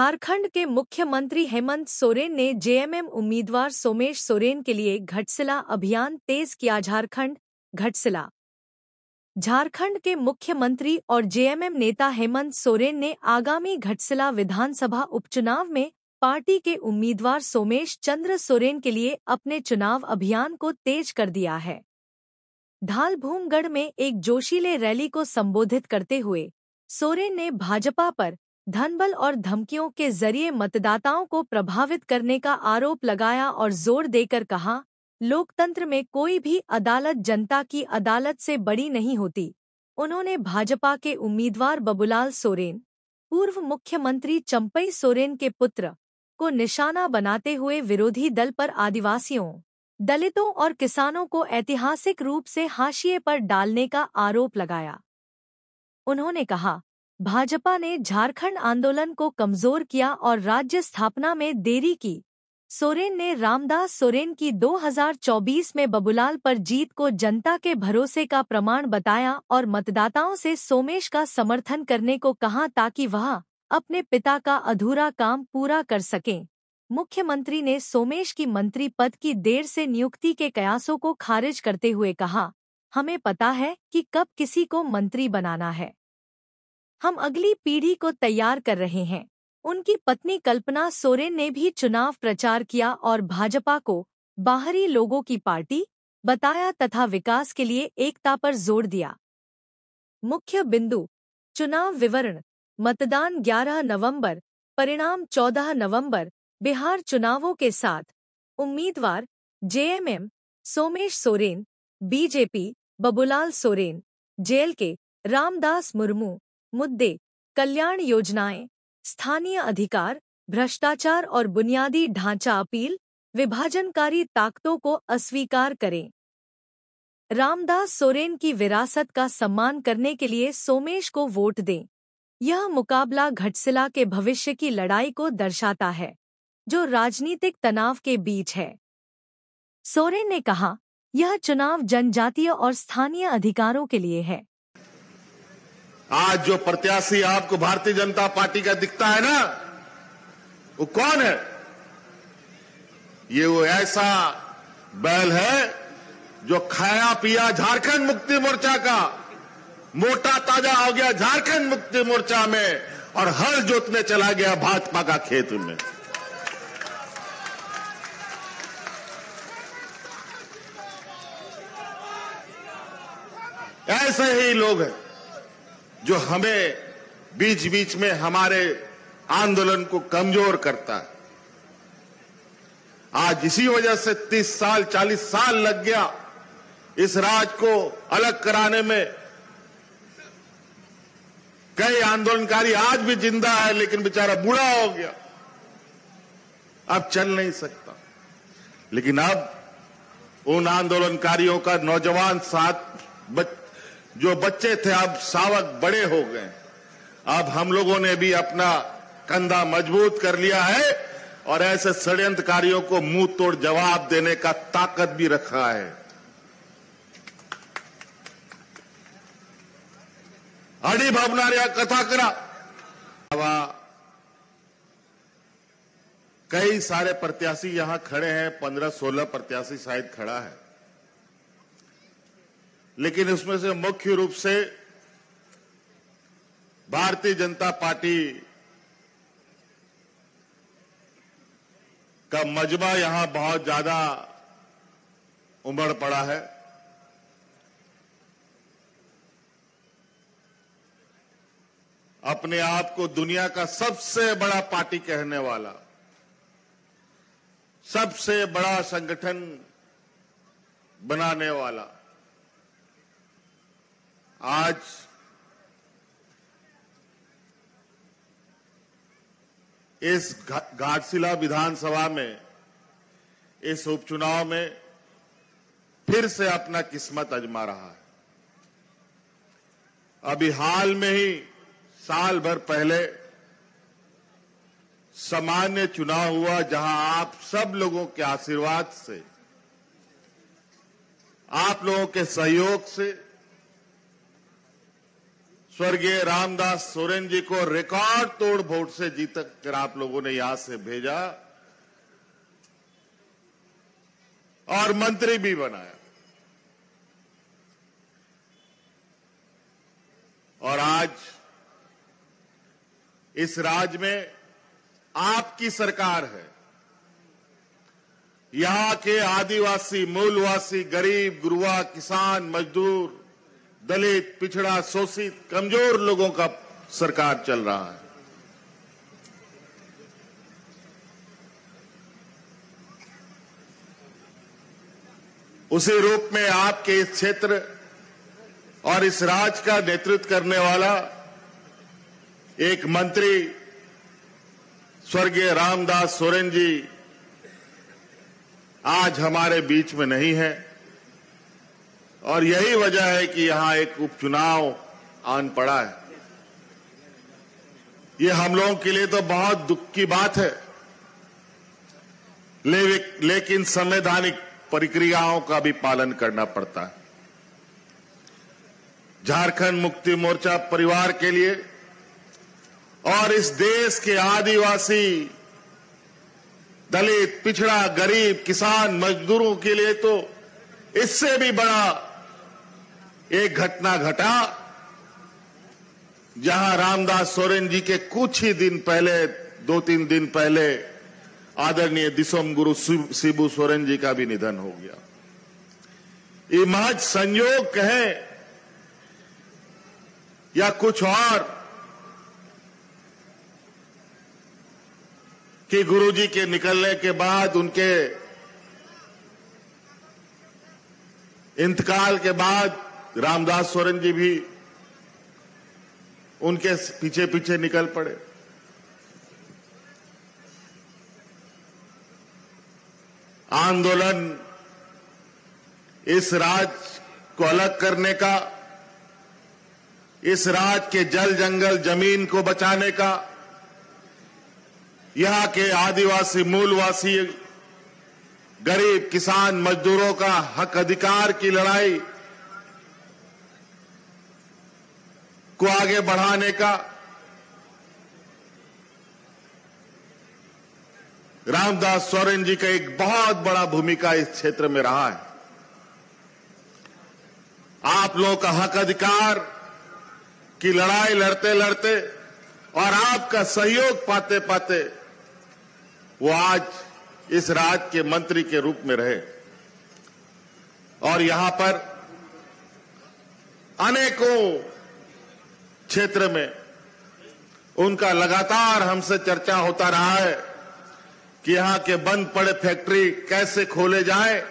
झारखंड के मुख्यमंत्री हेमंत सोरेन ने जेएमएम उम्मीदवार सोमेश सोरेन के लिए घटसिला अभियान तेज किया। झारखंड के मुख्यमंत्री और जेएमएम नेता हेमंत सोरेन ने आगामी घटसिला विधानसभा उपचुनाव में पार्टी के उम्मीदवार सोमेश चंद्र सोरेन के लिए अपने चुनाव अभियान को तेज कर दिया है। ढालभूमगढ़ में एक जोशीले रैली को संबोधित करते हुए सोरेन ने भाजपा पर धनबल और धमकियों के जरिए मतदाताओं को प्रभावित करने का आरोप लगाया और जोर देकर कहा, लोकतंत्र में कोई भी अदालत जनता की अदालत से बड़ी नहीं होती। उन्होंने भाजपा के उम्मीदवार बबूलाल सोरेन, पूर्व मुख्यमंत्री चंपई सोरेन के पुत्र, को निशाना बनाते हुए विरोधी दल पर आदिवासियों, दलितों और किसानों को ऐतिहासिक रूप से हाशिए पर डालने का आरोप लगाया। उन्होंने कहा, भाजपा ने झारखंड आंदोलन को कमजोर किया और राज्य स्थापना में देरी की। सोरेन ने रामदास सोरेन की 2024 में बबूलाल पर जीत को जनता के भरोसे का प्रमाण बताया और मतदाताओं से सोमेश का समर्थन करने को कहा ताकि वह अपने पिता का अधूरा काम पूरा कर सकें। मुख्यमंत्री ने सोमेश की मंत्री पद की देर से नियुक्ति के कयासों को खारिज करते हुए कहा, हमें पता है कि कब किसी को मंत्री बनाना है। हम अगली पीढ़ी को तैयार कर रहे हैं। उनकी पत्नी कल्पना सोरेन ने भी चुनाव प्रचार किया और भाजपा को बाहरी लोगों की पार्टी बताया तथा विकास के लिए एकता पर जोर दिया। मुख्य बिंदु: चुनाव विवरण। मतदान 11 नवंबर, परिणाम 14 नवंबर। बिहार चुनावों के साथ उम्मीदवार जेएमएम सोमेश सोरेन, बीजेपी बबूलाल सोरेन, जेल के रामदास मुर्मू। मुद्दे: कल्याण योजनाएं, स्थानीय अधिकार, भ्रष्टाचार और बुनियादी ढांचा। अपील: विभाजनकारी ताकतों को अस्वीकार करें। रामदास सोरेन की विरासत का सम्मान करने के लिए सोमेश को वोट दें। यह मुकाबला घटसिला के भविष्य की लड़ाई को दर्शाता है, जो राजनीतिक तनाव के बीच है। सोरेन ने कहा, यह चुनाव जनजातीय और स्थानीय अधिकारों के लिए है। आज जो प्रत्याशी आपको भारतीय जनता पार्टी का दिखता है ना, वो कौन है? ये वो ऐसा बैल है जो खाया पिया झारखंड मुक्ति मोर्चा का, मोटा ताजा हो गया झारखंड मुक्ति मोर्चा में और हल जोतने चला गया भाजपा का खेत में। ऐसे ही लोग हैं जो हमें बीच बीच में हमारे आंदोलन को कमजोर करता है। आज इसी वजह से 30 साल 40 साल लग गया इस राज को अलग कराने में। कई आंदोलनकारी आज भी जिंदा है, लेकिन बेचारा बूढ़ा हो गया, अब चल नहीं सकता। लेकिन अब उन आंदोलनकारियों का नौजवान साथ जो बच्चे थे अब सावक बड़े हो गए। अब हम लोगों ने भी अपना कंधा मजबूत कर लिया है और ऐसे षड्यंत्रकारियों को मुंह तोड़ जवाब देने का ताकत भी रखा है। अड़ी भवनार्या कथा करा। कई सारे प्रत्याशी यहां खड़े हैं, 15-16 प्रत्याशी शायद खड़ा है, लेकिन उसमें से मुख्य रूप से भारतीय जनता पार्टी का मजबा यहां बहुत ज्यादा उमड़ पड़ा है। अपने आप को दुनिया का सबसे बड़ा पार्टी कहने वाला, सबसे बड़ा संगठन बनाने वाला आज इस घाटशिला विधानसभा में, इस उपचुनाव में फिर से अपना किस्मत आजमा रहा है। अभी हाल में ही साल भर पहले सामान्य चुनाव हुआ, जहां आप सब लोगों के आशीर्वाद से, आप लोगों के सहयोग से स्वर्गीय रामदास सोरेन जी को रिकॉर्ड तोड़ वोट से जीत कर आप लोगों ने यहां से भेजा और मंत्री भी बनाया। और आज इस राज्य में आपकी सरकार है। यहां के आदिवासी, मूलवासी, गरीब, गुरुआ, किसान, मजदूर, दलित, पिछड़ा, शोषित, कमजोर लोगों का सरकार चल रहा है। उसी रूप में आपके इस क्षेत्र और इस राज्य का नेतृत्व करने वाला एक मंत्री स्वर्गीय रामदास सोरेन जी आज हमारे बीच में नहीं है और यही वजह है कि यहां एक उपचुनाव आन पड़ा है। ये हम लोगों के लिए तो बहुत दुख की बात है, लेकिन संवैधानिक प्रक्रियाओं का भी पालन करना पड़ता है। झारखंड मुक्ति मोर्चा परिवार के लिए और इस देश के आदिवासी, दलित, पिछड़ा, गरीब, किसान, मजदूरों के लिए तो इससे भी बड़ा एक घटना घटा जहां रामदास सोरेन जी के कुछ ही दिन पहले, 2-3 दिन पहले आदरणीय दिसोम गुरु शिबू सोरेन जी का भी निधन हो गया। ये महज संयोग कहें या कुछ और कि गुरुजी के निकलने के बाद, उनके इंतकाल के बाद रामदास सोरेन जी भी उनके पीछे पीछे निकल पड़े। आंदोलन इस राज्य को अलग करने का, इस राज्य के जल जंगल जमीन को बचाने का, यहां के आदिवासी, मूलवासी, गरीब, किसान, मजदूरों का हक अधिकार की लड़ाई को आगे बढ़ाने का रामदास सोरेन जी का एक बहुत बड़ा भूमिका इस क्षेत्र में रहा है। आप लोगों का हक अधिकार की लड़ाई लड़ते लड़ते और आपका सहयोग पाते पाते वो आज इस राज्य के मंत्री के रूप में रहे और यहां पर अनेकों क्षेत्र में उनका लगातार हमसे चर्चा होता रहा है कि यहां के बंद पड़े फैक्ट्री कैसे खोले जाएं,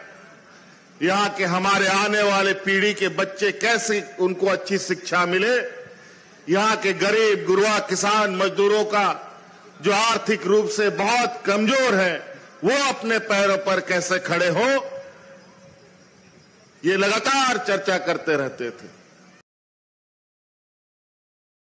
यहां के हमारे आने वाले पीढ़ी के बच्चे कैसे उनको अच्छी शिक्षा मिले, यहां के गरीब, गुरुआ, किसान, मजदूरों का जो आर्थिक रूप से बहुत कमजोर है वो अपने पैरों पर कैसे खड़े हो, ये लगातार चर्चा करते रहते थे।